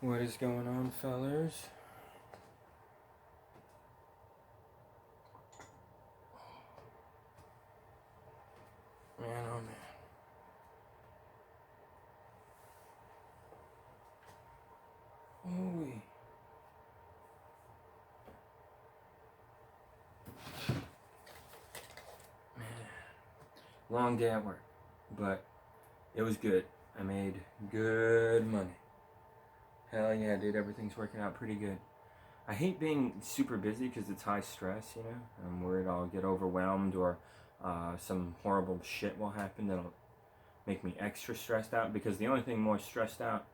What is going on, fellers? Man, oh man. Ooh. Man. Long day at work, but it was good. I made good money. Hell yeah, dude. Everything's working out pretty good. I hate being super busy because it's high stress, you know? I'm worried I'll get overwhelmed or some horrible shit will happen that'll make me extra stressed out, because the only thing more stressed out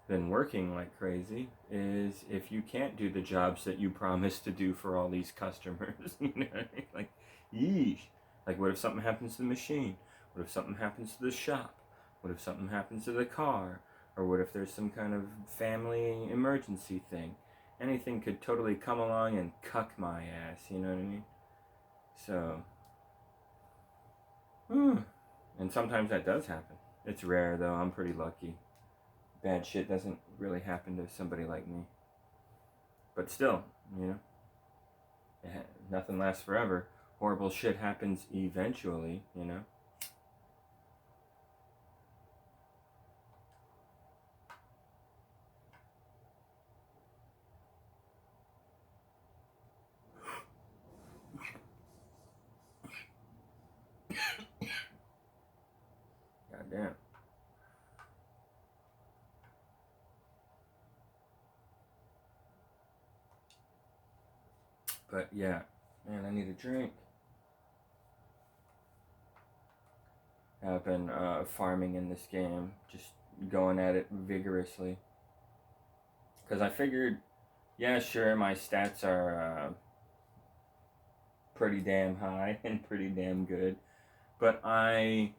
than working like crazy is if you can't do the jobs that you promised to do for all these customers. You know, like, yeesh. Like, what if something happens to the machine? What if something happens to the shop? What if something happens to the car? Or what if there's some kind of family emergency thing? Anything could totally come along and cuck my ass, you know what I mean? So, and sometimes that does happen. It's rare though, I'm pretty lucky. Bad shit doesn't really happen to somebody like me. But still, you know, nothing lasts forever. Horrible shit happens eventually, you know. Goddamn. But yeah, man, I need a drink. I've been farming in this game, just going at it vigorously. Because I figured, yeah, sure, my stats are pretty damn high and pretty damn good, but I'm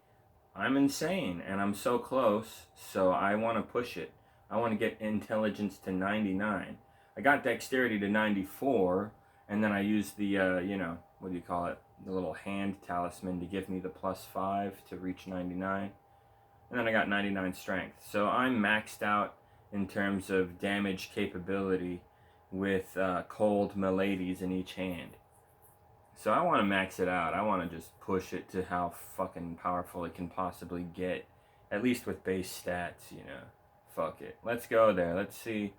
insane and I'm so close, so I want to push it. I want to get intelligence to 99. I got dexterity to 94, and then I used the, what do you call it? The little hand talisman to give me the +5 to reach 99. And then I got 99 strength. So I'm maxed out in terms of damage capability with cold miladies in each hand. So I want to max it out. I want to just push it to how fucking powerful it can possibly get. At least with base stats, you know. Fuck it. Let's go there. Let's see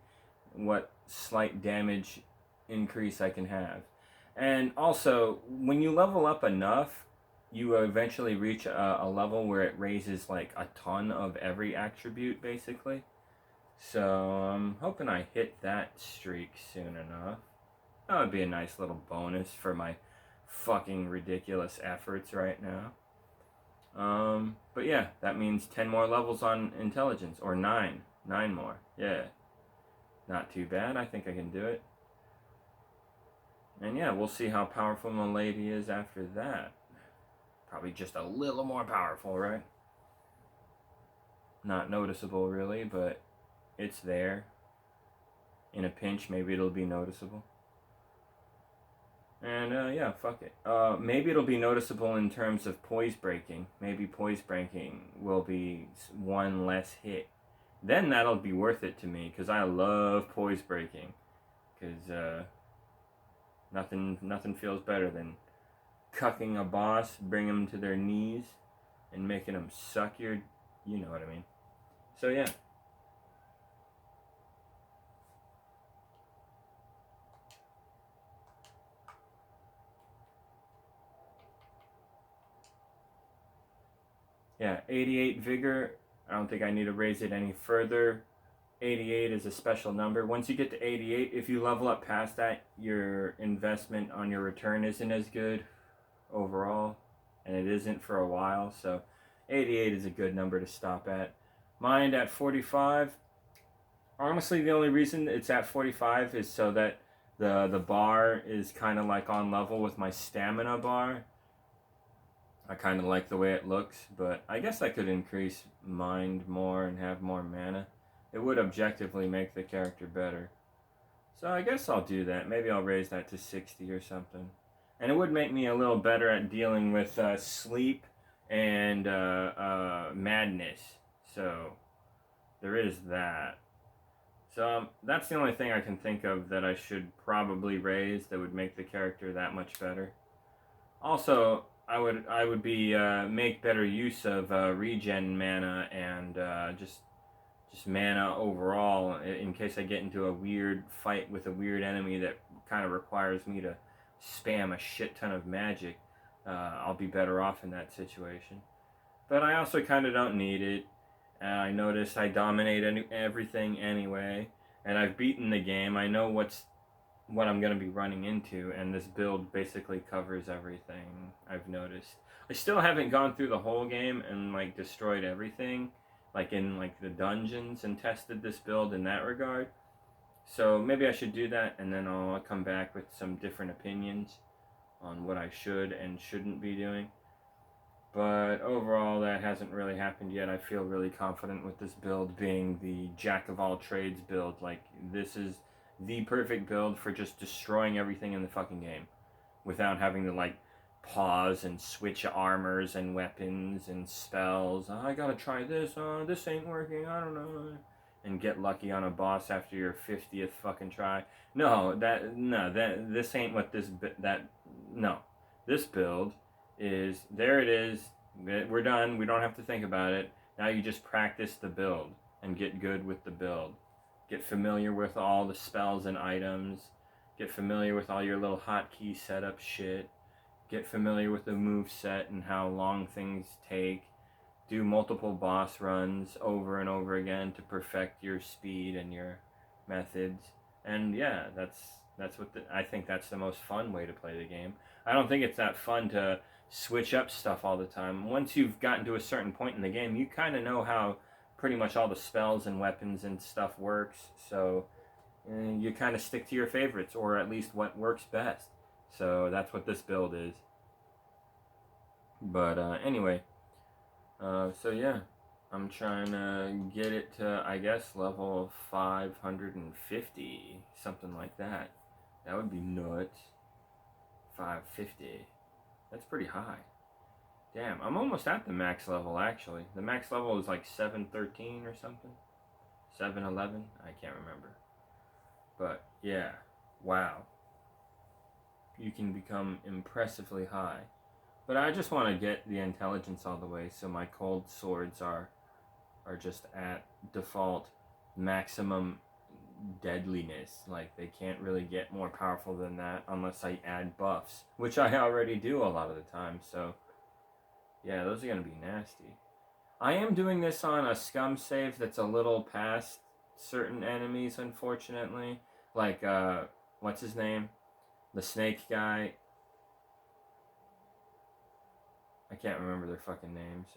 what slight damage increase I can have. And also, when you level up enough, you eventually reach a level where it raises like a ton of every attribute, basically. So I'm hoping I hit that streak soon enough. That would be a nice little bonus for my fucking ridiculous efforts right now. But yeah, that means 10 more levels on intelligence, or 9 more. Yeah, not too bad. I think I can do it. And yeah, we'll see how powerful my lady is after that. Probably just a little more powerful, right? Not noticeable really, but it's there. In a pinch, maybe it'll be noticeable. And yeah, fuck it. Maybe it'll be noticeable in terms of poise breaking. Maybe poise breaking will be one less hit. Then that'll be worth it to me, because I love poise breaking. Because nothing feels better than cucking a boss, bring them to their knees, and making them suck your, you know what I mean. So yeah. Yeah, 88 vigor. I don't think I need to raise it any further. 88 is a special number. Once you get to 88, if you level up past that, your investment on your return isn't as good overall, and it isn't for a while. So 88 is a good number to stop at. Mine at 45. Honestly, the only reason it's at 45 is so that the bar is kind of like on level with my stamina bar. I kind of like the way it looks, but I guess I could increase mind more and have more mana. It would objectively make the character better. So I guess I'll do that. Maybe I'll raise that to 60 or something. And it would make me a little better at dealing with sleep and madness. So there is that. So that's the only thing I can think of that I should probably raise that would make the character that much better. Also, I would be make better use of regen mana and just mana overall in case I get into a weird fight with a weird enemy that kind of requires me to spam a shit ton of magic. I'll be better off in that situation. But I also kind of don't need it. I notice I dominate everything anyway, and I've beaten the game. I know what I'm going to be running into, and this build basically covers everything. I've noticed. I still haven't gone through the whole game and like destroyed everything, like in like the dungeons, and tested this build in that regard. So maybe I should do that, and then I'll come back with some different opinions on what I should and shouldn't be doing. But overall, that hasn't really happened yet. I feel really confident with this build being the jack of all trades build. Like, this is the perfect build for just destroying everything in the fucking game without having to, like, pause and switch armors and weapons and spells. Oh, I gotta try this. Oh, this ain't working. I don't know. And get lucky on a boss after your 50th fucking try. This ain't what no. This build is, there it is, we're done, we don't have to think about it. Now you just practice the build and get good with the build. Get familiar with all the spells and items. Get familiar with all your little hotkey setup shit. Get familiar with the move set and how long things take. Do multiple boss runs over and over again to perfect your speed and your methods. And yeah, that's what I think that's the most fun way to play the game. I don't think it's that fun to switch up stuff all the time. Once you've gotten to a certain point in the game, you kind of know how pretty much all the spells and weapons and stuff works. So you kind of stick to your favorites, or at least what works best. So that's what this build is. But anyway, so yeah, I'm trying to get it to, I guess, level 550, something like that. That would be nuts. 550. That's pretty high. Damn, I'm almost at the max level, actually. The max level is like 713 or something. 711? I can't remember. But yeah, wow. You can become impressively high. But I just want to get the intelligence all the way, so my cold swords are just at default maximum deadliness. Like, they can't really get more powerful than that unless I add buffs, which I already do a lot of the time. So yeah, those are gonna be nasty. I am doing this on a scum save that's a little past certain enemies, unfortunately. Like what's his name, the snake guy. I can't remember their fucking names.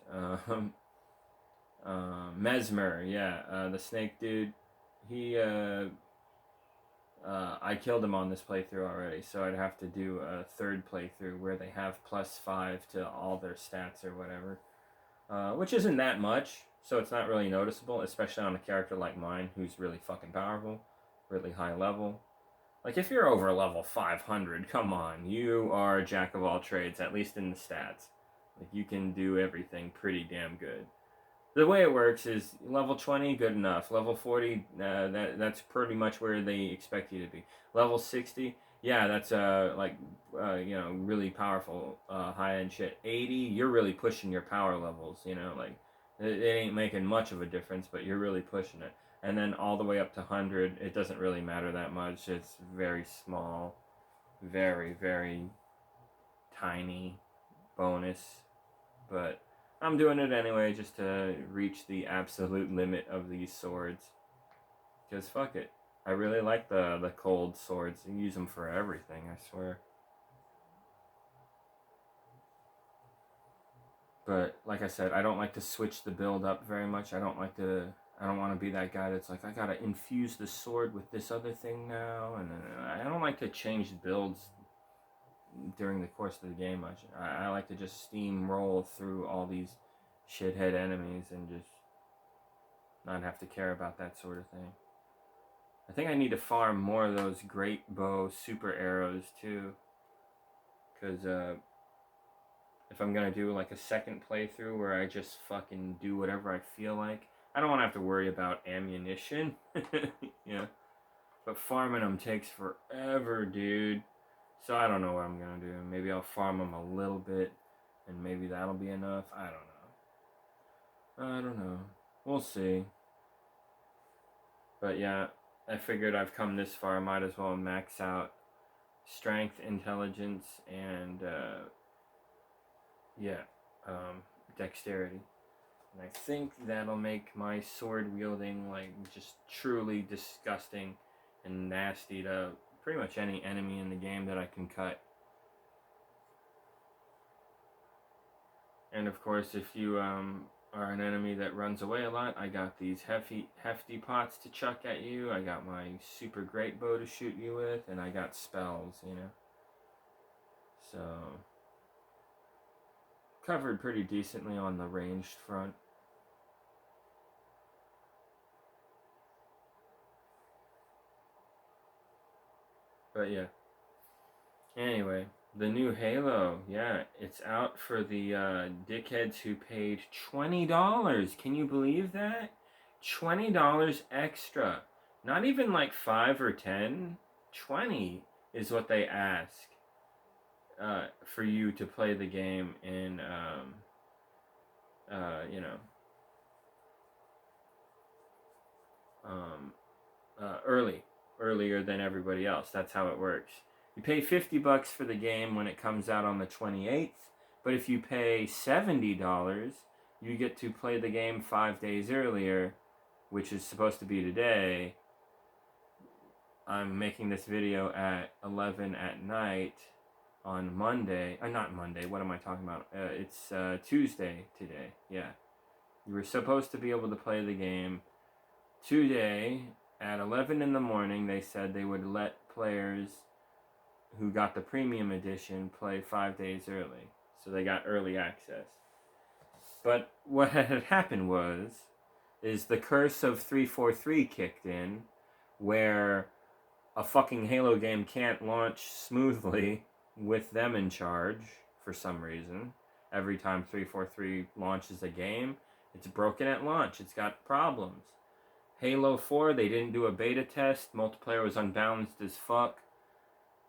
Mesmer, yeah, the snake dude. He, I killed him on this playthrough already, so I'd have to do a third playthrough where they have +5 to all their stats or whatever, which isn't that much, so it's not really noticeable, especially on a character like mine who's really fucking powerful, really high level. Like, if you're over level 500, come on, you are a jack of all trades, at least in the stats. Like, you can do everything pretty damn good. The way it works is level 20, good enough. Level 40, that's pretty much where they expect you to be. Level 60, yeah, that's really powerful high end shit. 80, you're really pushing your power levels. Like it ain't making much of a difference, but you're really pushing it. And then all the way up to 100, it doesn't really matter that much. It's very small, very very tiny bonus, but I'm doing it anyway just to reach the absolute limit of these swords. Because fuck it. I really like the cold swords. I use them for everything, I swear. But like I said, I don't like to switch the build up very much. I don't want to be that guy that's like, I gotta infuse the sword with this other thing now. And I don't like to change builds during the course of the game much. I like to just steamroll through all these shithead enemies and just not have to care about that sort of thing. I think I need to farm more of those great bow super arrows too, because if I'm gonna do like a second playthrough where I just fucking do whatever I feel like, I don't want to have to worry about ammunition. Yeah. But farming them takes forever, dude. So I don't know what I'm going to do. Maybe I'll farm them a little bit, and maybe that'll be enough. I don't know. We'll see. But yeah, I figured I've come this far. I might as well max out strength, intelligence, and dexterity. And I think that'll make my sword wielding like just truly disgusting and nasty to pretty much any enemy in the game that I can cut. And of course, if you are an enemy that runs away a lot, I got these hefty pots to chuck at you. I got my super great bow to shoot you with, and I got spells, you know. So covered pretty decently on the ranged front. But yeah. Anyway, the new Halo, yeah, it's out for the dickheads who paid $20. Can you believe that? $20 extra. Not even like 5 or 10. 20 is what they ask for you to play the game in, earlier than everybody else. That's how it works. You pay $50 for the game when it comes out on the 28th, but if you pay $70, you get to play the game 5 days earlier, which is supposed to be today. I'm making this video at 11 at night on Monday. Not Monday, what am I talking about? It's Tuesday today, yeah. You were supposed to be able to play the game today at 11 in the morning. They said they would let players who got the premium edition play 5 days early. So they got early access. But what had happened is the curse of 343 kicked in, where a fucking Halo game can't launch smoothly with them in charge for some reason. Every time 343 launches a game, it's broken at launch. It's got problems. Halo 4, they didn't do a beta test. Multiplayer was unbalanced as fuck.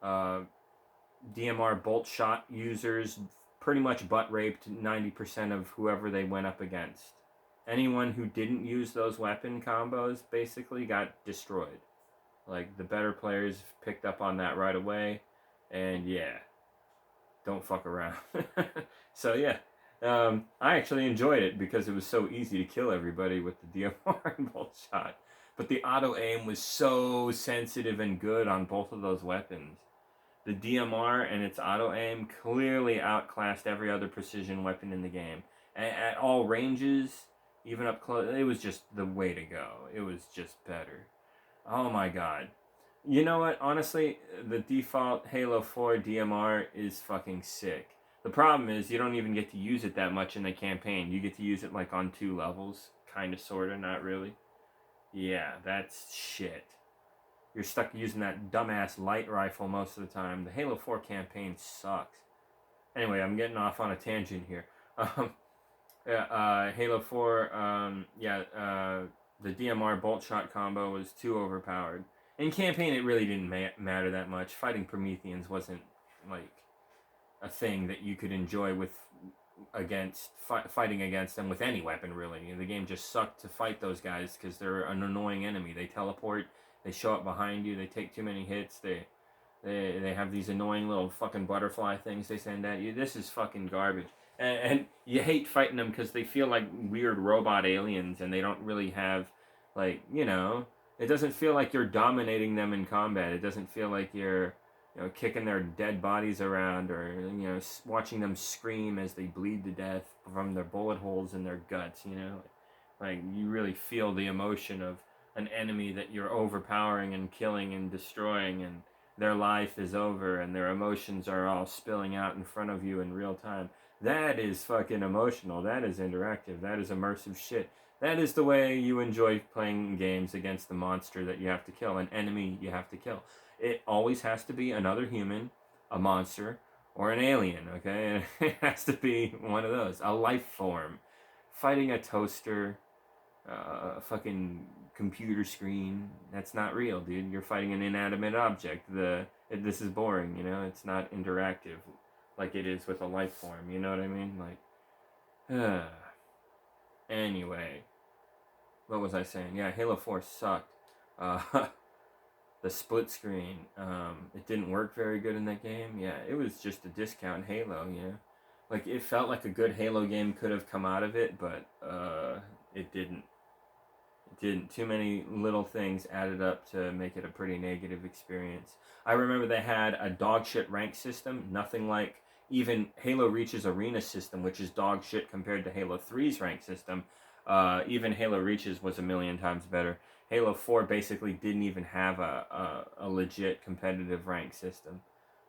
DMR bolt shot users pretty much butt raped 90% of whoever they went up against. Anyone who didn't use those weapon combos basically got destroyed. Like, the better players picked up on that right away, and yeah, don't fuck around. So yeah, I actually enjoyed it because it was so easy to kill everybody with the DMR and bolt shot. But the auto aim was so sensitive and good on both of those weapons. The DMR and its auto aim clearly outclassed every other precision weapon in the game. At all ranges, even up close, it was just the way to go. It was just better. Oh my god. You know what? Honestly, the default Halo 4 DMR is fucking sick. The problem is you don't even get to use it that much in the campaign. You get to use it like on 2 levels. Kinda, sorta, not really. Yeah, that's shit. You're stuck using that dumbass light rifle most of the time. The Halo 4 campaign sucks. Anyway, I'm getting off on a tangent here. Halo 4, the DMR bolt shot combo was too overpowered. In campaign, it really didn't matter that much. Fighting Prometheans wasn't like a thing that you could enjoy fighting against them with any weapon, really. The game just sucked to fight those guys because they're an annoying enemy. They teleport. They show up behind you. They take too many hits. They have these annoying little fucking butterfly things they send at you. This is fucking garbage. And you hate fighting them because they feel like weird robot aliens, and they don't really have, like, you know, it doesn't feel like you're dominating them in combat. It doesn't feel like you're, you know, kicking their dead bodies around, or, you know, watching them scream as they bleed to death from their bullet holes in their guts, you know. Like, you really feel the emotion of an enemy that you're overpowering and killing and destroying, and their life is over and their emotions are all spilling out in front of you in real time. That is fucking emotional. That is interactive. That is immersive shit. That is the way you enjoy playing games against the monster that you have to kill, an enemy you have to kill. It always has to be another human, a monster, or an alien, okay? It has to be one of those, a life form. Fighting a toaster, fucking computer screen. That's not real, dude. You're fighting an inanimate object. This is boring, you know. It's not interactive like it is with a life form. You know what I mean? Like, anyway, what was I saying? Yeah, Halo 4 sucked. The split screen, it didn't work very good in that game. Yeah, it was just a discount Halo, you know. Like, it felt like a good Halo game could have come out of it, but it didn't. It didn't. Too many little things added up to make it a pretty negative experience. I remember they had a dog shit rank system, nothing like even Halo Reach's arena system, which is dog shit compared to Halo 3's rank system. Even Halo Reach's was a million times better. Halo 4 basically didn't even have a legit competitive rank system.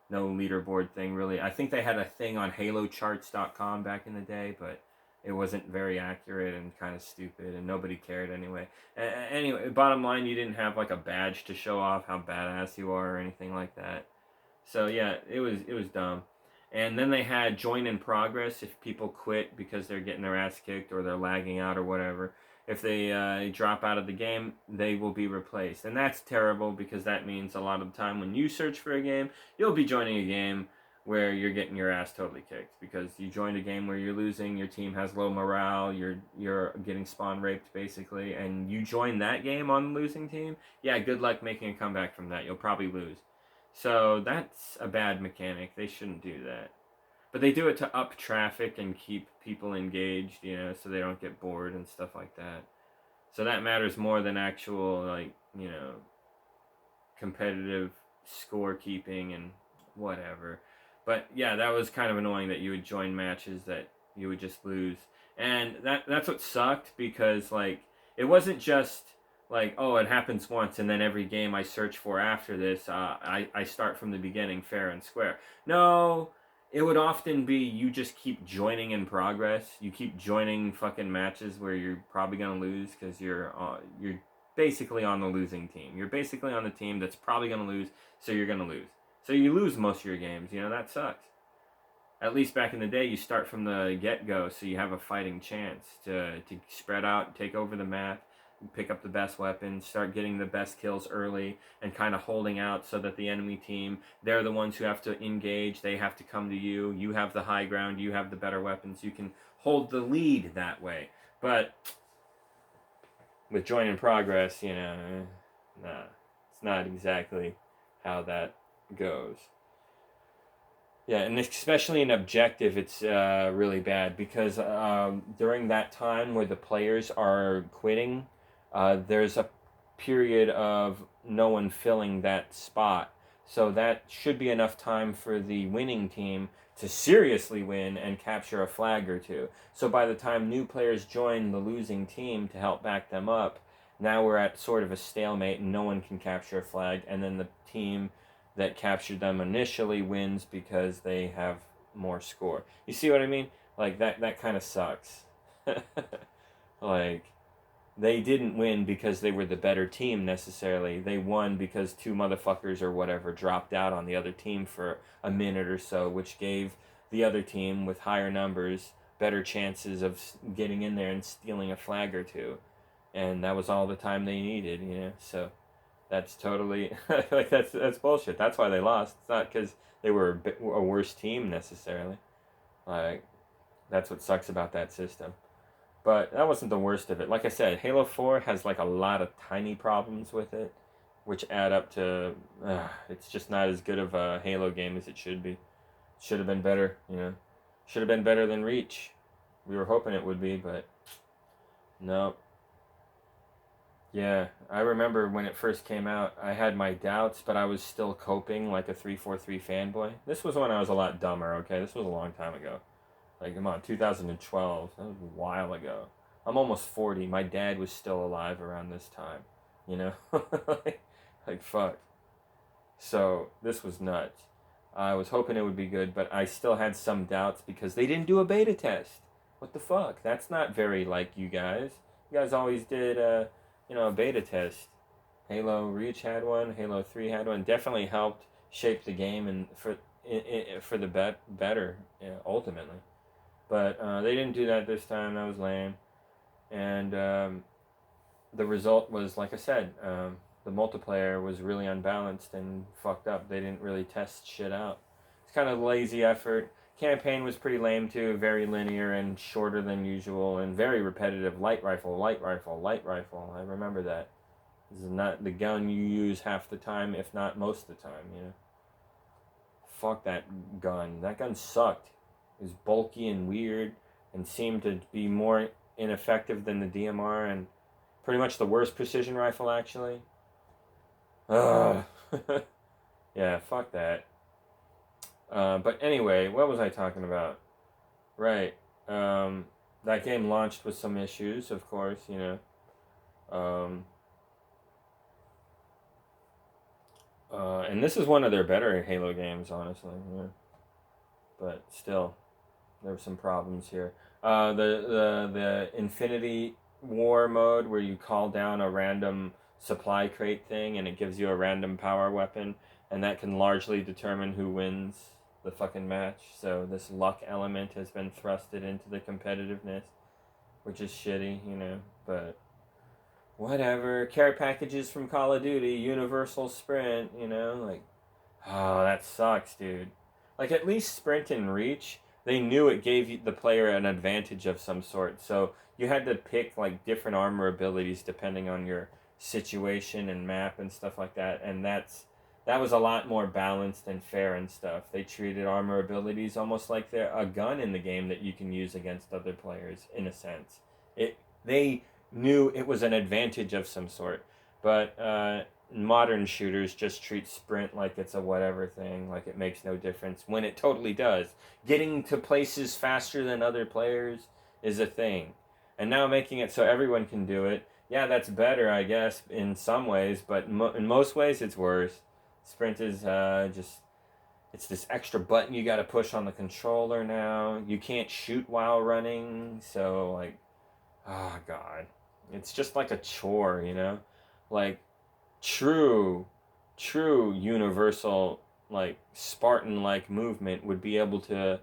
No leaderboard thing, really. I think they had a thing on HaloCharts.com back in the day, but it wasn't very accurate and kind of stupid, and nobody cared anyway. Anyway, bottom line, you didn't have like a badge to show off how badass you are or anything like that. So yeah, it was dumb. And then they had join in progress if people quit because they're getting their ass kicked or they're lagging out or whatever. If they drop out of the game, they will be replaced. And that's terrible because that means a lot of the time when you search for a game, you'll be joining a game where you're getting your ass totally kicked because you joined a game where you're losing, your team has low morale, you're getting spawn raped basically, and you join that game on the losing team. Yeah, good luck making a comeback from that. You'll probably lose. So that's a bad mechanic. They shouldn't do that. But they do it to up traffic and keep people engaged, you know, so they don't get bored and stuff like that. So that matters more than actual, like, you know, competitive scorekeeping and whatever. But yeah, that was kind of annoying that you would join matches that you would just lose. And that's what sucked because, like, it wasn't just like, oh, it happens once and then every game I search for after this, I start from the beginning fair and square. No, it would often be you just keep joining in progress. You keep joining fucking matches where you're probably going to lose because you're basically on the losing team. You're basically on the team that's probably going to lose, so you're going to lose. So you lose most of your games, you know, that sucks. At least back in the day, you start from the get-go, so you have a fighting chance to spread out, take over the map, pick up the best weapons, start getting the best kills early, and kind of holding out so that the enemy team, they're the ones who have to engage, they have to come to you, you have the high ground, you have the better weapons, you can hold the lead that way. But with join in progress, you know, nah, it's not exactly how that goes. Yeah, and especially in objective, it's really bad because during that time where the players are quitting, there's a period of no one filling that spot. So that should be enough time for the winning team to seriously win and capture a flag or two. So by the time new players join the losing team to help back them up, now we're at sort of a stalemate and no one can capture a flag, and then the team that captured them initially wins because they have more score. You see what I mean? Like, that kind of sucks. Like, they didn't win because they were the better team necessarily. They won because two motherfuckers or whatever dropped out on the other team for a minute or so, which gave the other team with higher numbers better chances of getting in there and stealing a flag or two. And that was all the time they needed, you know, so that's totally, like, that's bullshit. That's why they lost. It's not because they were a worse team necessarily. Like, that's what sucks about that system. But that wasn't the worst of it. Like I said, Halo 4 has like a lot of tiny problems with it, which add up to, it's just not as good of a Halo game as it should be. Should have been better, you know. Should have been better than Reach. We were hoping it would be, but no. Yeah, I remember when it first came out, I had my doubts, but I was still coping like a 343 fanboy. This was when I was a lot dumber, okay? This was a long time ago. Like, come on, 2012. That was a while ago. I'm almost 40. My dad was still alive around this time, you know? like, fuck. So, this was nuts. I was hoping it would be good, but I still had some doubts because they didn't do a beta test. What the fuck? That's not very like you guys. You guys always did, a beta test. Halo Reach had one. Halo 3 had one. Definitely helped shape the game and for the better, ultimately. But they didn't do that this time. That was lame. And the result was, like I said, the multiplayer was really unbalanced and fucked up. They didn't really test shit out. It's kind of lazy effort. Campaign was pretty lame too, very linear and shorter than usual, and very repetitive. Light rifle, light rifle, light rifle. I remember that. This is not the gun you use half the time, if not most of the time. You know. Fuck that gun. That gun sucked. It was bulky and weird, and seemed to be more ineffective than the DMR, and pretty much the worst precision rifle, actually. Ugh. Yeah, fuck that. But anyway, what was I talking about? Right. That game launched with some issues, of course, you know. And this is one of their better Halo games, honestly. Yeah. But still, there were some problems here. The Infinity War mode, where you call down a random supply crate thing and it gives you a random power weapon, and that can largely determine who wins the fucking match. So this luck element has been thrusted into the competitiveness, which is shitty, you know, but whatever. Care packages from Call of Duty, Universal Sprint, you know, like, oh, that sucks, dude. Like, at least Sprint and Reach, they knew it gave the player an advantage of some sort. So you had to pick, like, different armor abilities depending on your situation and map and stuff like that. And that was a lot more balanced and fair and stuff. They treated armor abilities almost like they're a gun in the game that you can use against other players, in a sense. They knew it was an advantage of some sort. But modern shooters just treat sprint like it's a whatever thing, like it makes no difference, when it totally does. Getting to places faster than other players is a thing. And now making it so everyone can do it, yeah, that's better, I guess, in some ways, but in most ways it's worse. Sprint is just, it's this extra button you gotta push on the controller now. You can't shoot while running, so, like, oh god. It's just like a chore, you know? Like, true universal, like, Spartan-like movement would be able to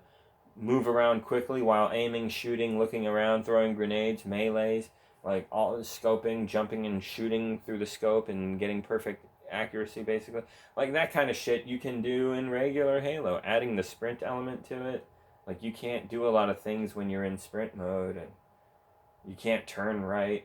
move around quickly while aiming, shooting, looking around, throwing grenades, melees, like all scoping, jumping and shooting through the scope and getting perfect accuracy, basically. Like, that kind of shit you can do in regular Halo. Adding the sprint element to it, like, you can't do a lot of things when you're in sprint mode, and you can't turn right.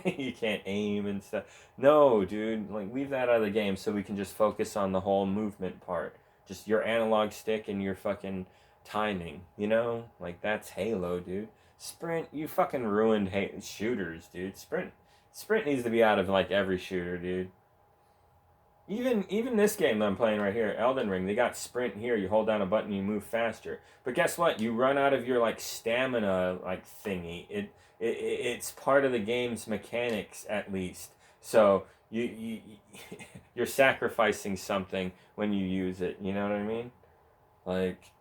You can't aim and stuff. No, dude, like, leave that out of the game so we can just focus on the whole movement part. Just your analog stick and your fucking timing, you know? Like, that's Halo, dude. Sprint, you fucking ruined shooters, dude. Sprint needs to be out of, like, every shooter, dude. Even this game I'm playing right here, Elden Ring, they got sprint here. You hold down a button, you move faster. But guess what? You run out of your, like, stamina, like, thingy. It's part of the game's mechanics, at least. So you're sacrificing something when you use it. You know what I mean? Like,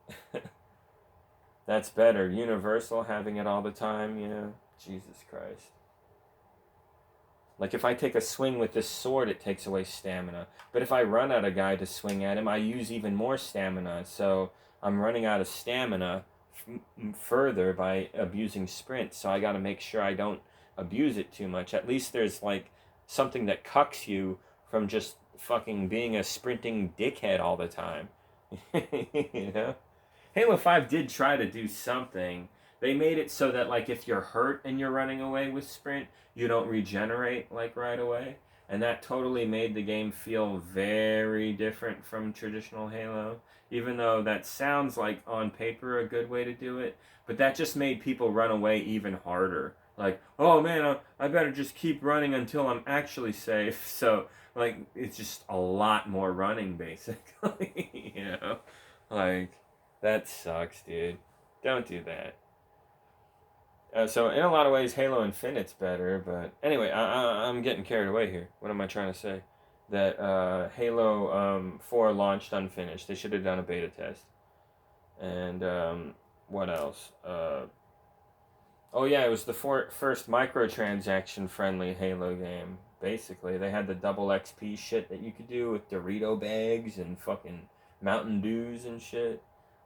that's better. Universal, having it all the time, you know? Jesus Christ. Like, if I take a swing with this sword, it takes away stamina. But if I run at a guy to swing at him, I use even more stamina. So I'm running out of stamina further by abusing sprint. So I got to make sure I don't abuse it too much. At least there's, like, something that cucks you from just fucking being a sprinting dickhead all the time. You know? Halo 5 did try to do something. They made it so that, like, if you're hurt and you're running away with sprint, you don't regenerate, like, right away. And that totally made the game feel very different from traditional Halo. Even though that sounds like, on paper, a good way to do it. But that just made people run away even harder. Like, oh man, I better just keep running until I'm actually safe. So, like, it's just a lot more running, basically. You know? Like, that sucks, dude. Don't do that. So in a lot of ways, Halo Infinite's better, but anyway, I'm getting carried away here. What am I trying to say? That Halo 4 launched unfinished. They should have done a beta test. And what else? Oh yeah, it was the first microtransaction-friendly Halo game. Basically, they had the double XP shit that you could do with Dorito bags and fucking Mountain Dews and shit.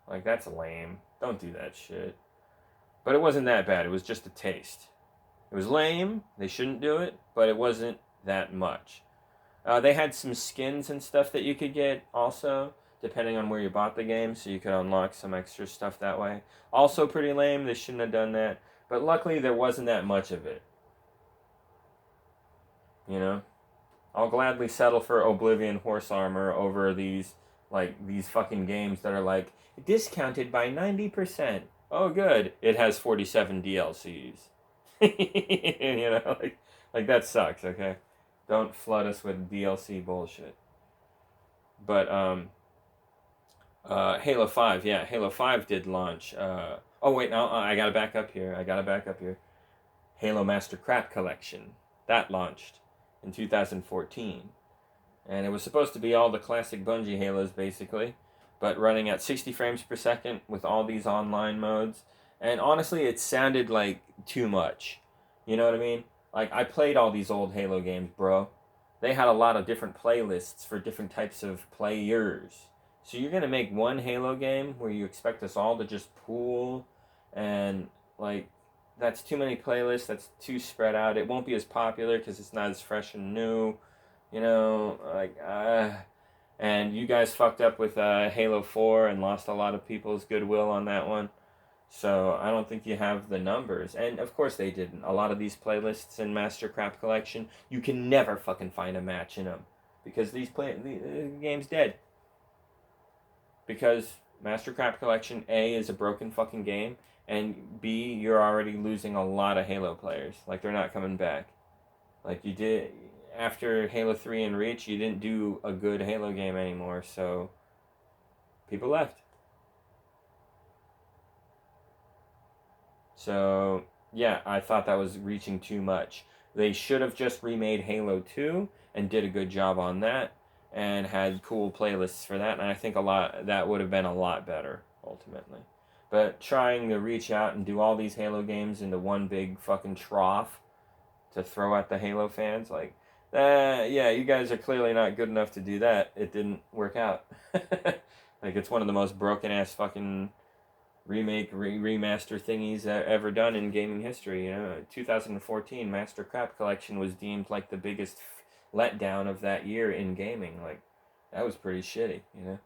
Like, that's lame. Don't do that shit. But it wasn't that bad. It was just a taste. It was lame. They shouldn't do it, but it wasn't that much. They had some skins and stuff that you could get also, depending on where you bought the game, so you could unlock some extra stuff that way. Also pretty lame. They shouldn't have done that. But luckily, there wasn't that much of it. You know? I'll gladly settle for Oblivion Horse Armor over these fucking games that are like discounted by 90%. Oh good, it has 47 DLCs. You know, like that sucks, okay? Don't flood us with DLC bullshit. But Halo 5, yeah, Halo 5 did launch. Oh wait, no, I gotta back up here. Halo Master Crap Collection. That launched in 2014. And it was supposed to be all the classic Bungie Halos, basically, but running at 60 frames per second with all these online modes. And honestly, it sounded like too much. You know what I mean? Like, I played all these old Halo games, bro. They had a lot of different playlists for different types of players. So you're going to make one Halo game where you expect us all to just pool and, like, that's too many playlists, that's too spread out. It won't be as popular because it's not as fresh and new. You know, and you guys fucked up with Halo 4 and lost a lot of people's goodwill on that one. So I don't think you have the numbers. And of course they didn't. A lot of these playlists in Master Crap Collection, you can never fucking find a match in them. Because the game's dead. Because Master Crap Collection, A, is a broken fucking game, and B, you're already losing a lot of Halo players. Like, they're not coming back. Like, you did... After Halo 3 and Reach, you didn't do a good Halo game anymore, so people left. So, yeah, I thought that was reaching too much. They should have just remade Halo 2 and did a good job on that and had cool playlists for that, and I think that would have been a lot better, ultimately. But trying to reach out and do all these Halo games into one big fucking trough to throw at the Halo fans, like, yeah, you guys are clearly not good enough to do that. It didn't work out. Like, it's one of the most broken-ass fucking remaster thingies ever done in gaming history, you know. 2014 Master Crap Collection was deemed, like, the biggest letdown of that year in gaming. Like, that was pretty shitty, you know.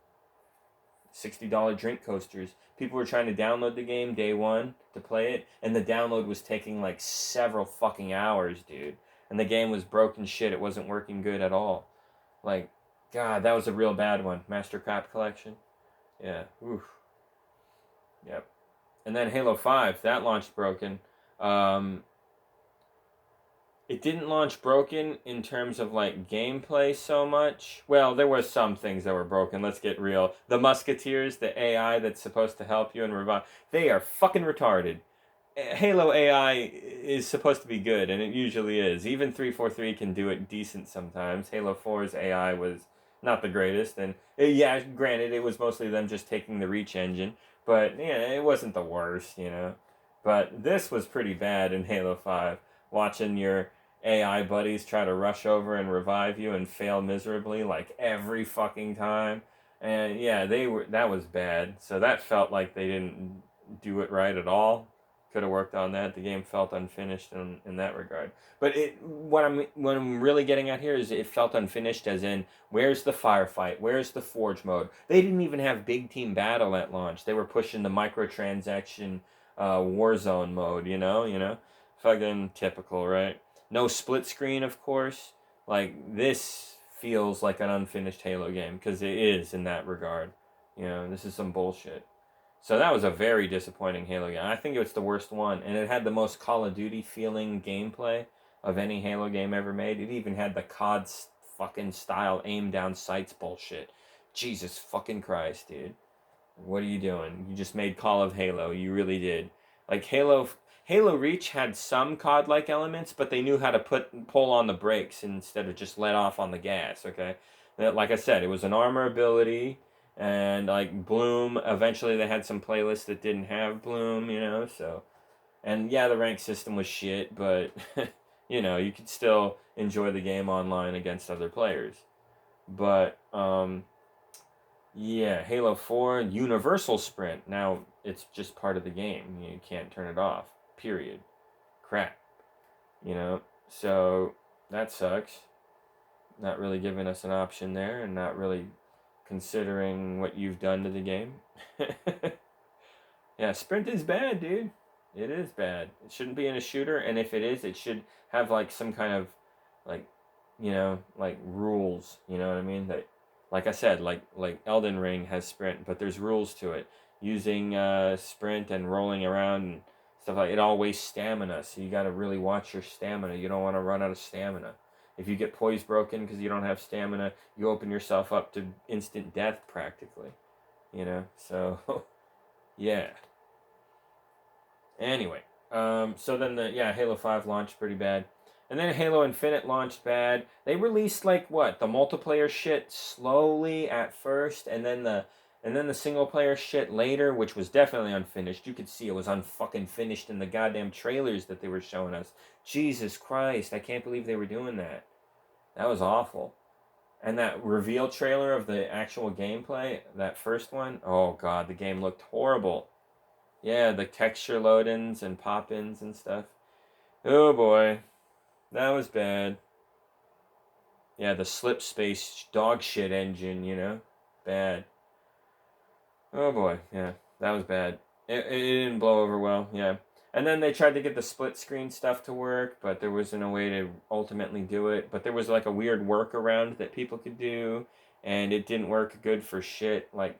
$60 drink coasters. People were trying to download the game day one to play it, and the download was taking, like, several fucking hours, dude. And the game was broken shit. It wasn't working good at all. Like, God, that was a real bad one. Master Crap Collection. Yeah. Oof. Yep. And then Halo 5, that launched broken. It didn't launch broken in terms of, like, gameplay so much. Well, there were some things that were broken. Let's get real. The Musketeers, the AI that's supposed to help you and revive, they are fucking retarded. Halo AI is supposed to be good, and it usually is. Even 343 can do it decent sometimes. Halo 4's AI was not the greatest, and yeah, granted, it was mostly them just taking the Reach engine, but yeah, it wasn't the worst, you know. But this was pretty bad in Halo 5. Watching your AI buddies try to rush over and revive you and fail miserably, like, every fucking time. And yeah, that was bad. So that felt like they didn't do it right at all. Could have worked on that. The game felt unfinished in that regard. But what I'm really getting at here is it felt unfinished as in, where's the firefight? Where's the forge mode? They didn't even have big team battle at launch. They were pushing the microtransaction Warzone mode, you know? Fucking typical, right? No split screen, of course. Like, this feels like an unfinished Halo game, because it is in that regard. You know, this is some bullshit. So that was a very disappointing Halo game. I think it was the worst one, and it had the most Call of Duty feeling gameplay of any Halo game ever made. It even had the COD fucking style aim down sights bullshit. Jesus fucking Christ, dude. What are you doing? You just made Call of Halo. You really did. Like, Halo Reach had some COD-like elements, but they knew how to pull on the brakes instead of just let off on the gas, okay? Like I said, it was an armor ability. And, like, Bloom, eventually they had some playlists that didn't have Bloom, you know, so. And, yeah, the rank system was shit, but, you know, you could still enjoy the game online against other players. But, yeah, Halo 4, Universal Sprint. Now, it's just part of the game. You can't turn it off. Period. Crap. you know. So that sucks. Not really giving us an option there, and not really considering what you've done to the game. Yeah, sprint is bad, dude. It is bad. It shouldn't be in a shooter, and if it is, it should have like some kind of like, like rules. You know what I mean? That, like I said, like Elden Ring has sprint, but there's rules to it. Using sprint and rolling around and stuff like it all wastes stamina. So you got to really watch your stamina. You don't want to run out of stamina. If you get poise broken because you don't have stamina, you open yourself up to instant death practically. So yeah. Anyway, so then Halo 5 launched pretty bad. And then Halo Infinite launched bad. They released like what? The multiplayer shit slowly at first, and then the single player shit later, which was definitely unfinished. You could see it was unfucking finished in the goddamn trailers that they were showing us. Jesus Christ, I can't believe they were doing that. That was awful. And that reveal trailer of the actual gameplay, that first one, oh god, the game looked horrible. Yeah, the texture load-ins and pop-ins and stuff. Oh boy, that was bad. Yeah, the slip space dog shit engine, bad. Oh boy, yeah, that was bad. It didn't blow over well, yeah. And then they tried to get the split screen stuff to work, but there wasn't a way to ultimately do it. But there was like a weird workaround that people could do, and it didn't work good for shit. Like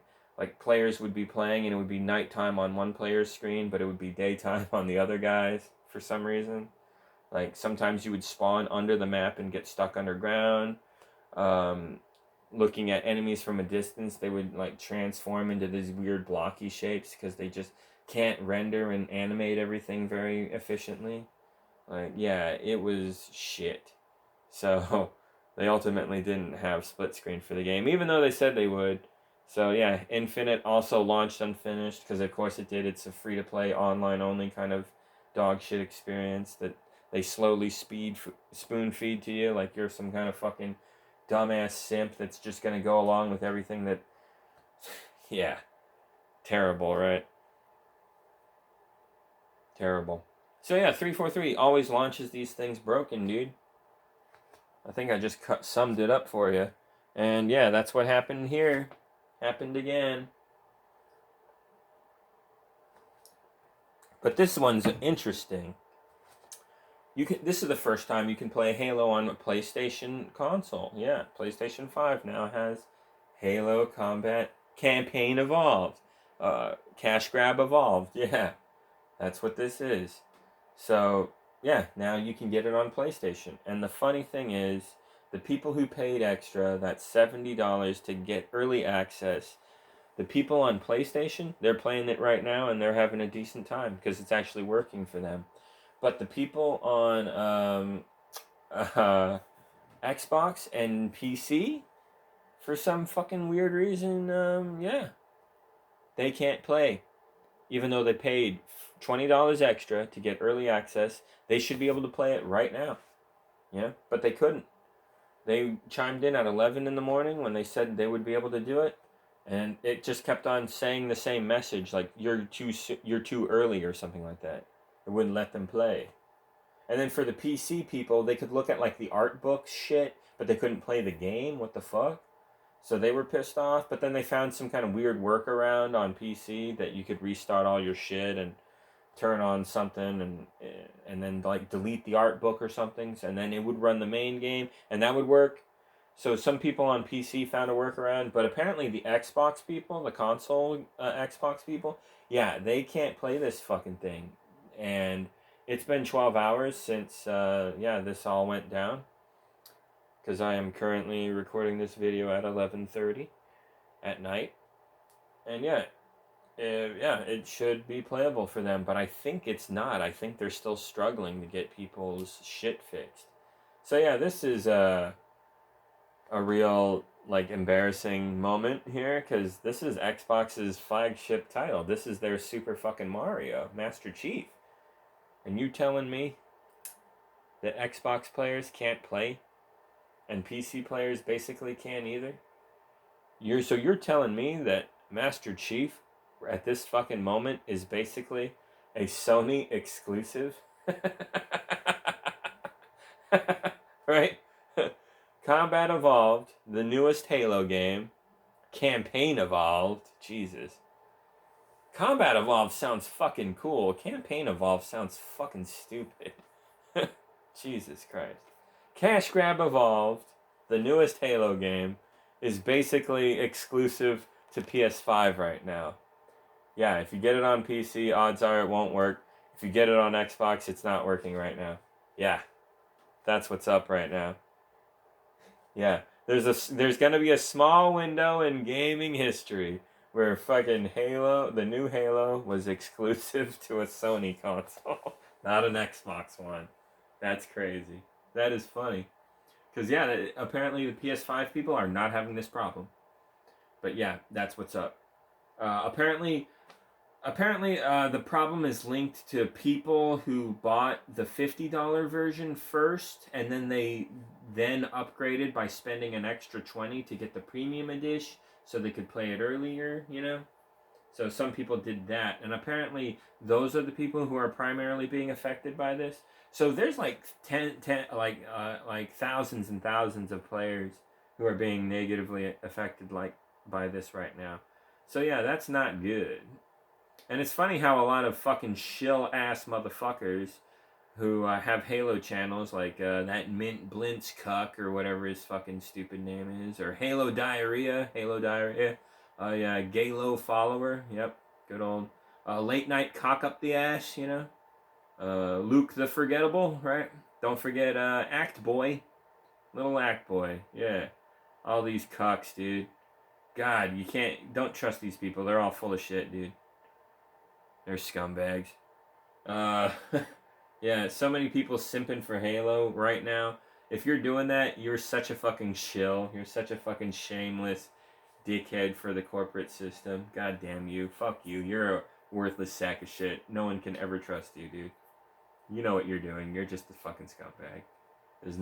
players would be playing and it would be nighttime on one player's screen, but it would be daytime on the other guy's for some reason. Like sometimes you would spawn under the map and get stuck underground. Um, Looking at enemies from a distance, they would like transform into these weird blocky shapes because they just can't render and animate everything very efficiently. Like, yeah, it was shit. So they ultimately didn't have split screen for the game, even though they said they would. So yeah, Infinite also launched unfinished because of course it did. It's a free to play online only kind of dog shit experience that they slowly spoon feed to you like you're some kind of fucking dumbass simp that's just gonna go along with everything that. Yeah, terrible, right? Terrible. So yeah, 343 always launches these things broken, dude. I think I just summed it up for you. And yeah, that's what happened here. Happened again. But this one's interesting. This is the first time you can play Halo on a PlayStation console. Yeah, PlayStation 5 now has Halo Combat Campaign Evolved. Cash Grab Evolved. Yeah, that's what this is. So, yeah, now you can get it on PlayStation. And the funny thing is, the people who paid extra, that $70 to get early access, the people on PlayStation, they're playing it right now and they're having a decent time because it's actually working for them. But the people on Xbox and PC, for some fucking weird reason, yeah, they can't play. Even though they paid $20 extra to get early access, they should be able to play it right now. Yeah, but they couldn't. They chimed in at 11 in the morning when they said they would be able to do it, and it just kept on saying the same message, like you're too early or something like that. It wouldn't let them play. And then for the PC people, they could look at like the art book shit, but they couldn't play the game. What the fuck? So they were pissed off, but then they found some kind of weird workaround on PC that you could restart all your shit and turn on something and then like delete the art book or something, and then it would run the main game and that would work. So some people on PC found a workaround, but apparently the Xbox people, the console Xbox people, yeah, they can't play this fucking thing. And it's been 12 hours since this all went down, because I am currently recording this video at 11:30 at night. And it should be playable for them, but I think it's not. I think they're still struggling to get people's shit fixed. So yeah, this is a real like embarrassing moment here, because this is Xbox's flagship title. This is their Super fucking Mario, Master Chief. And you telling me that Xbox players can't play and PC players basically can't either? You're telling me that Master Chief at this fucking moment is basically a Sony exclusive? Combat Evolved, the newest Halo game, Campaign Evolved, Jesus. Combat Evolved sounds fucking cool. Campaign Evolved sounds fucking stupid. Jesus Christ. Cash Grab Evolved, the newest Halo game, is basically exclusive to PS5 right now. Yeah, if you get it on PC, odds are it won't work. If you get it on Xbox, it's not working right now. Yeah, that's what's up right now. Yeah, there's gonna be a small window in gaming history where fucking Halo, the new Halo, was exclusive to a Sony console, not an Xbox One. That's crazy. That is funny. Because, yeah, apparently the PS5 people are not having this problem. But, yeah, that's what's up. Apparently, the problem is linked to people who bought the $50 version first, and then they upgraded by spending an extra $20 to get the premium edition so they could play it earlier, you know? So some people did that, and apparently those are the people who are primarily being affected by this. So there's like thousands and thousands of players who are being negatively affected by this right now. So yeah, that's not good. And it's funny how a lot of fucking shill ass motherfuckers who have Halo channels like that Mint Blintz cuck or whatever his fucking stupid name is, or Halo Diarrhea, yeah, Galo follower, yep, good old late night cock up the ass, you know. Luke the Forgettable, right? Don't forget Act Boy. Little Act Boy, yeah. All these cucks, dude. God, don't trust these people. They're all full of shit, dude. They're scumbags. Yeah, so many people simping for Halo right now. If you're doing that, you're such a fucking shill. You're such a fucking shameless dickhead for the corporate system. God damn you. Fuck you. You're a worthless sack of shit. No one can ever trust you, dude. You know what you're doing. You're just a fucking scumbag. There's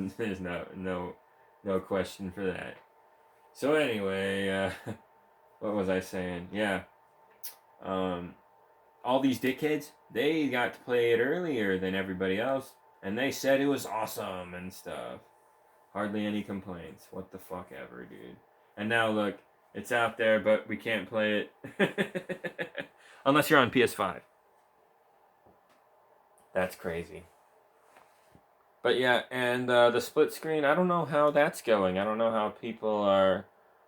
no question for that. So anyway, what was I saying? Yeah. All these dickheads, they got to play it earlier than everybody else, and they said it was awesome and stuff. Hardly any complaints. What the fuck ever, dude. And now look, it's out there, but we can't play it. Unless you're on PS5. That's crazy. But yeah, and the split screen, I don't know how that's going. I don't know how people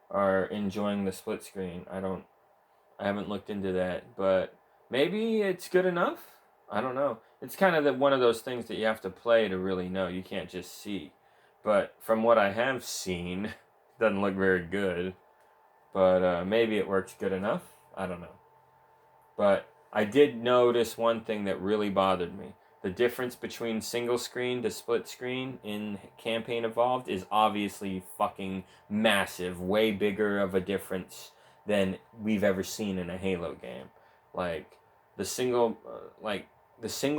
are enjoying the split screen. I haven't looked into that, but maybe it's good enough. I don't know. It's kind of one of those things that you have to play to really know. You can't just see. But from what I have seen, it doesn't look very good. But maybe it works good enough. I don't know. But I did notice one thing that really bothered me. The difference between single screen to split screen in Campaign Evolved is obviously fucking massive. Way bigger of a difference than we've ever seen in a Halo game. Like the single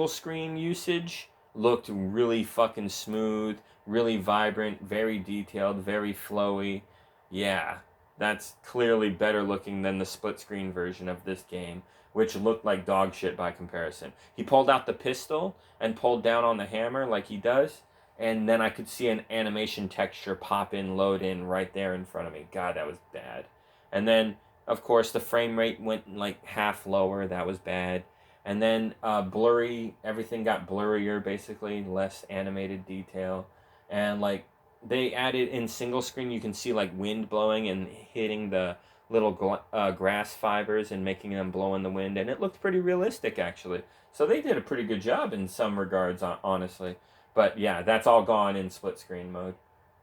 screen usage looked really fucking smooth, really vibrant, very detailed, very flowy. Yeah, that's clearly better looking than the split screen version of this game, which looked like dog shit by comparison. He pulled out the pistol and pulled down on the hammer like he does, and then I could see an animation texture pop in, load in right there in front of me. God, that was bad. And then, of course, the frame rate went like half lower. That was bad. And then blurry, everything got blurrier basically, less animated detail. And like they added in single screen, you can see like wind blowing and hitting the little grass fibers and making them blow in the wind. And it looked pretty realistic actually. So they did a pretty good job in some regards, honestly. But yeah, that's all gone in split screen mode.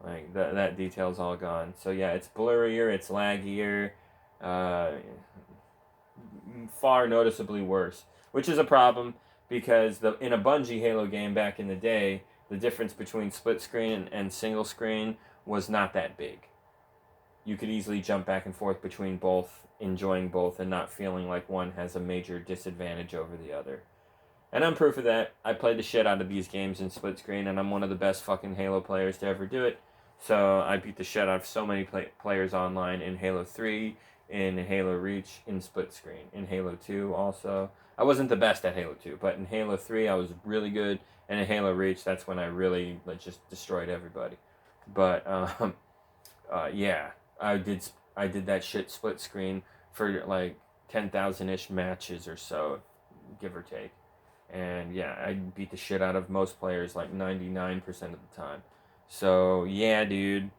Like that detail's all gone. So yeah, it's blurrier, it's laggier, far noticeably worse. Which is a problem because in a Bungie Halo game back in the day, the difference between split screen and single screen was not that big. You could easily jump back and forth between both, enjoying both, and not feeling like one has a major disadvantage over the other. And I'm proof of that. I played the shit out of these games in split screen, and I'm one of the best fucking Halo players to ever do it. So I beat the shit out of so many players online in Halo 3, in Halo Reach, in split screen. In Halo 2 also. I wasn't the best at Halo 2, but in Halo 3 I was really good, and in Halo Reach that's when I really just destroyed everybody. But Yeah, I did that shit split screen for like 10,000-ish matches or so, give or take. And yeah, I beat the shit out of most players like 99% of the time. So yeah, dude,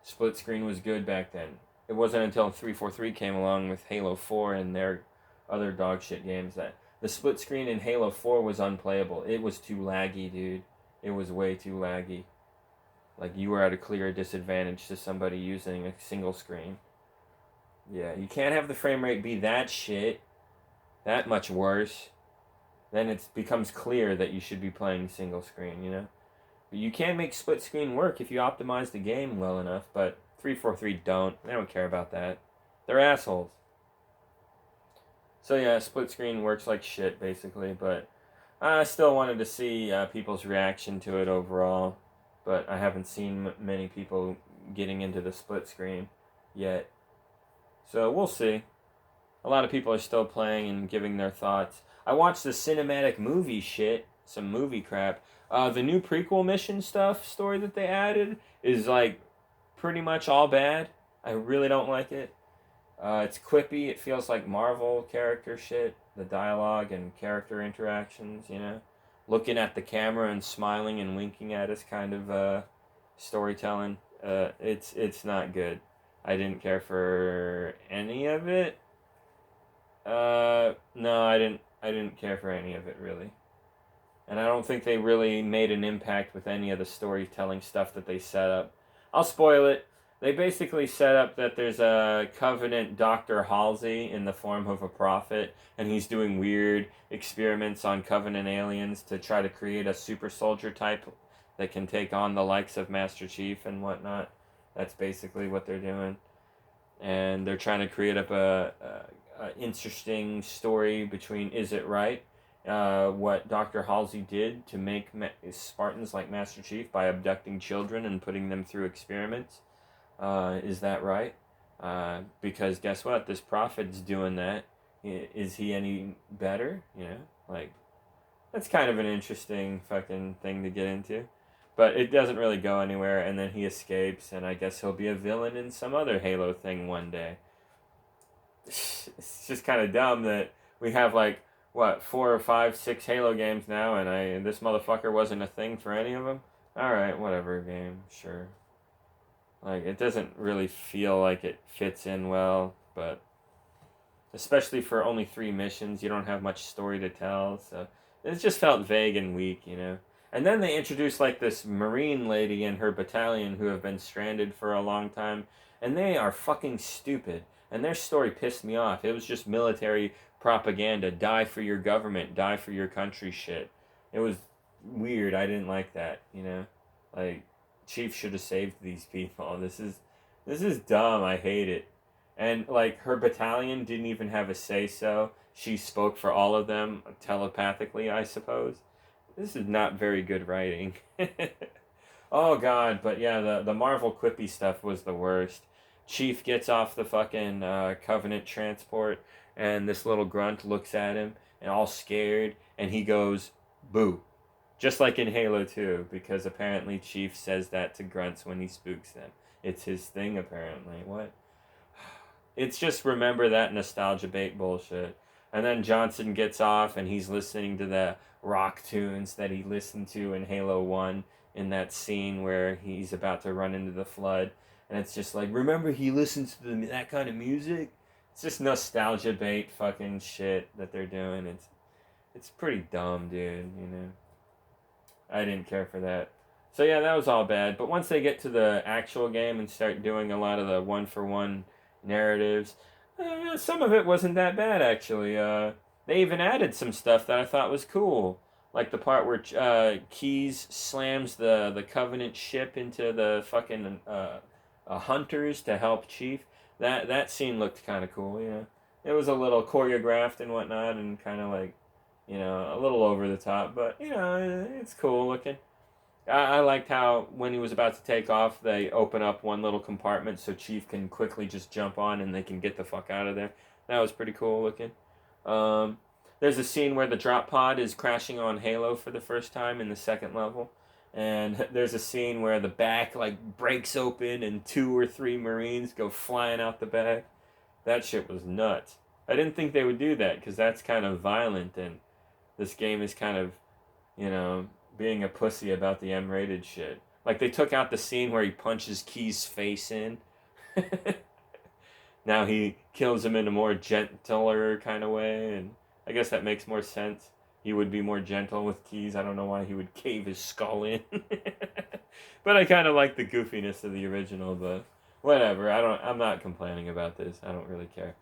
split screen was good back then. It wasn't until 343 came along with Halo 4 and their other dog shit games that the split screen in Halo 4 was unplayable. It was too laggy, dude. It was way too laggy. Like, you were at a clear disadvantage to somebody using a single screen. Yeah, you can't have the frame rate be that shit, that much worse. Then it becomes clear that you should be playing single screen, you know? But you can make split screen work if you optimize the game well enough, but 343 don't. They don't care about that. They're assholes. So yeah, split screen works like shit, basically, but I still wanted to see people's reaction to it overall, but I haven't seen many people getting into the split screen yet. So we'll see. A lot of people are still playing and giving their thoughts. I watched the cinematic movie shit, some movie crap. The new prequel mission story that they added is like pretty much all bad. I really don't like it. It's quippy. It feels like Marvel character shit. The dialogue and character interactions, you know, looking at the camera and smiling and winking at us, kind of storytelling. It's not good. I didn't care for any of it. No, I didn't. I didn't care for any of it really, and I don't think they really made an impact with any of the storytelling stuff that they set up. I'll spoil it. They basically set up that there's a Covenant Dr. Halsey in the form of a prophet, and he's doing weird experiments on Covenant aliens to try to create a super soldier type that can take on the likes of Master Chief and whatnot. That's basically what they're doing. And they're trying to create up a interesting story between Is It Right? What Dr. Halsey did to make Spartans like Master Chief by abducting children and putting them through experiments. Is that right? Because guess what? This prophet's doing that. Is he any better? You know, like, that's kind of an interesting fucking thing to get into. But it doesn't really go anywhere, and then he escapes, and I guess he'll be a villain in some other Halo thing one day. It's just kind of dumb that we have like, what, 4 or 5, 6 Halo games now, and this motherfucker wasn't a thing for any of them? Alright, whatever, game, sure. Like, it doesn't really feel like it fits in well, but especially for only 3 missions, you don't have much story to tell, so it just felt vague and weak, you know? And then they introduced, like, this Marine lady and her battalion who have been stranded for a long time, and they are fucking stupid. And their story pissed me off. It was just military propaganda. Die for your government, die for your country shit. It was weird. I didn't like that, you know? Like, Chief should have saved these people. This is dumb. I hate it. And like, her battalion didn't even have a say so. She spoke for all of them telepathically, I suppose. This is not very good writing. Oh god, but yeah, the Marvel quippy stuff was the worst. Chief gets off the fucking Covenant transport, and this little grunt looks at him and all scared, and he goes, "Boo." Just like in Halo 2, because apparently Chief says that to grunts when he spooks them. It's his thing, apparently. What? It's just remember that nostalgia bait bullshit. And then Johnson gets off and he's listening to the rock tunes that he listened to in Halo 1 in that scene where he's about to run into the flood. And it's just like, remember he listens to that kind of music? It's just nostalgia bait fucking shit that they're doing. It's pretty dumb, dude, you know? I didn't care for that. So yeah, that was all bad. But once they get to the actual game and start doing a lot of the one-for-one narratives, some of it wasn't that bad, actually. They even added some stuff that I thought was cool. Like the part where Keyes slams the Covenant ship into the fucking hunters to help Chief. That scene looked kind of cool, you know. It was a little choreographed and whatnot, and kind of like, you know, a little over the top, but, you know, it's cool looking. I liked how when he was about to take off, they open up one little compartment so Chief can quickly just jump on and they can get the fuck out of there. That was pretty cool looking. There's a scene where the drop pod is crashing on Halo for the first time in the second level. And there's a scene where the back breaks open and 2 or 3 Marines go flying out the back. That shit was nuts. I didn't think they would do that because that's kind of violent, and this game is kind of, being a pussy about the M-rated shit. Like, they took out the scene where he punches Key's face in. Now he kills him in a more gentler kind of way, and I guess that makes more sense. He would be more gentle with Keys. I don't know why he would cave his skull in. But I kind of like the goofiness of the original, but whatever. I'm not complaining about this. I don't really care.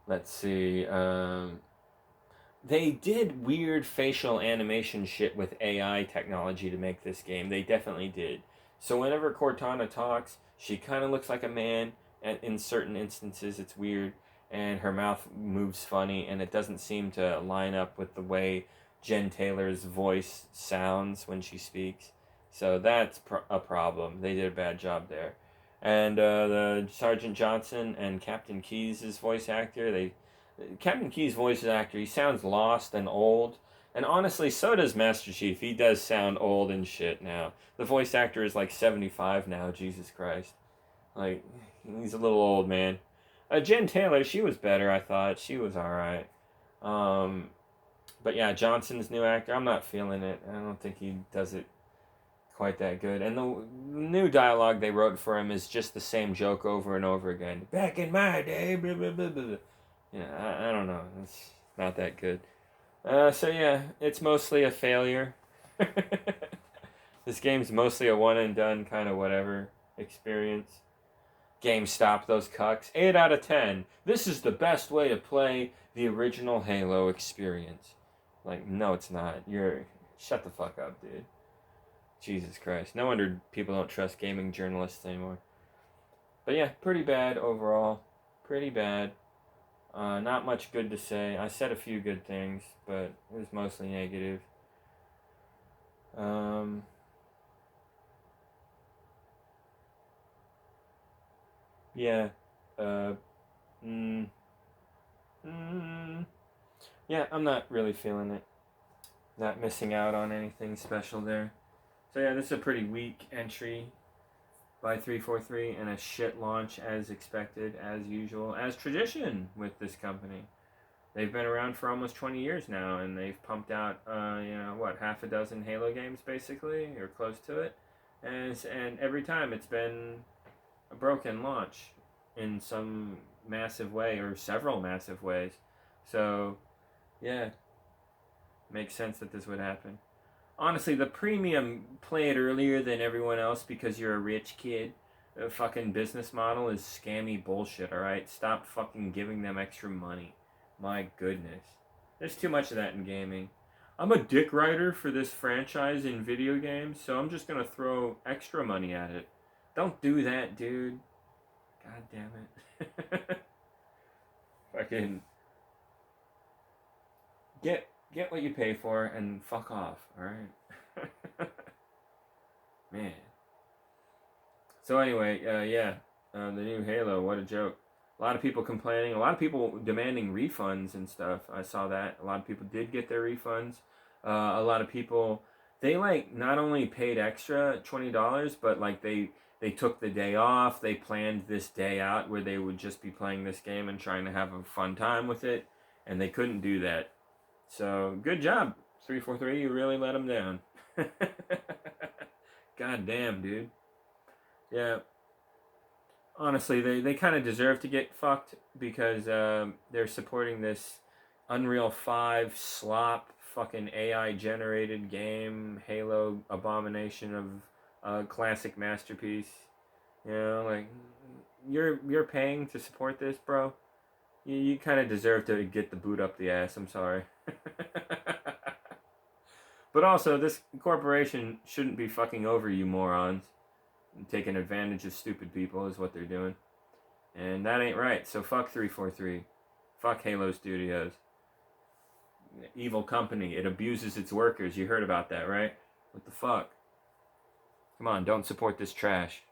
Let's see. They did weird facial animation shit with AI technology to make this game. They definitely did. So whenever Cortana talks, she kind of looks like a man, and in certain instances it's weird, and her mouth moves funny, and it doesn't seem to line up with the way Jen Taylor's voice sounds when she speaks. So that's a problem. They did a bad job there. And the Sergeant Johnson and Captain Keyes' voice actor, Captain Keyes' voice actor, he sounds lost and old. And honestly, so does Master Chief. He does sound old and shit now. The voice actor is 75 now, Jesus Christ. He's a little old, man. Jen Taylor, she was better, I thought. She was alright. But yeah, Johnson's new actor, I'm not feeling it. I don't think he does it quite that good. And the new dialogue they wrote for him is just the same joke over and over again. Back in my day, blah, blah, blah, blah. Yeah, I don't know. It's not that good. So yeah, it's mostly a failure. This game's mostly a one and done kind of whatever experience. GameStop, those cucks. 8 out of 10. This is the best way to play the original Halo experience. No, it's not. Shut the fuck up, dude. Jesus Christ. No wonder people don't trust gaming journalists anymore. But yeah, pretty bad overall. Pretty bad. Not much good to say. I said a few good things, but it was mostly negative. Yeah. Yeah, I'm not really feeling it. Not missing out on anything special there. So yeah, this is a pretty weak entry by 343 and a shit launch as expected, as usual, as tradition with this company. They've been around for almost 20 years now, and they've pumped out, half a dozen Halo games basically, or close to it, and every time it's been a broken launch in some massive way or several massive ways. So, yeah, makes sense that this would happen. Honestly, the premium play it earlier than everyone else because you're a rich kid. The fucking business model is scammy bullshit, alright? Stop fucking giving them extra money. My goodness. There's too much of that in gaming. I'm a dick writer for this franchise in video games, so I'm just gonna throw extra money at it. Don't do that, dude. God damn it. Fucking get what you pay for and fuck off, alright? Man. So anyway, the new Halo, what a joke. A lot of people complaining, a lot of people demanding refunds and stuff. I saw that. A lot of people did get their refunds. A lot of people, they not only paid extra $20, but they took the day off. They planned this day out where they would just be playing this game and trying to have a fun time with it, and they couldn't do that. So, good job, 343. You really let them down. God damn, dude. Yeah. Honestly, they kind of deserve to get fucked because they're supporting this Unreal 5 slop, fucking AI-generated game, Halo abomination of a classic masterpiece. You're paying to support this, bro. You kind of deserve to get the boot up the ass. I'm sorry. But also, this corporation shouldn't be fucking over you morons. Taking advantage of stupid people is what they're doing. And that ain't right. So fuck 343. Fuck Halo Studios. Evil company. It abuses its workers. You heard about that, right? What the fuck? Come on, don't support this trash.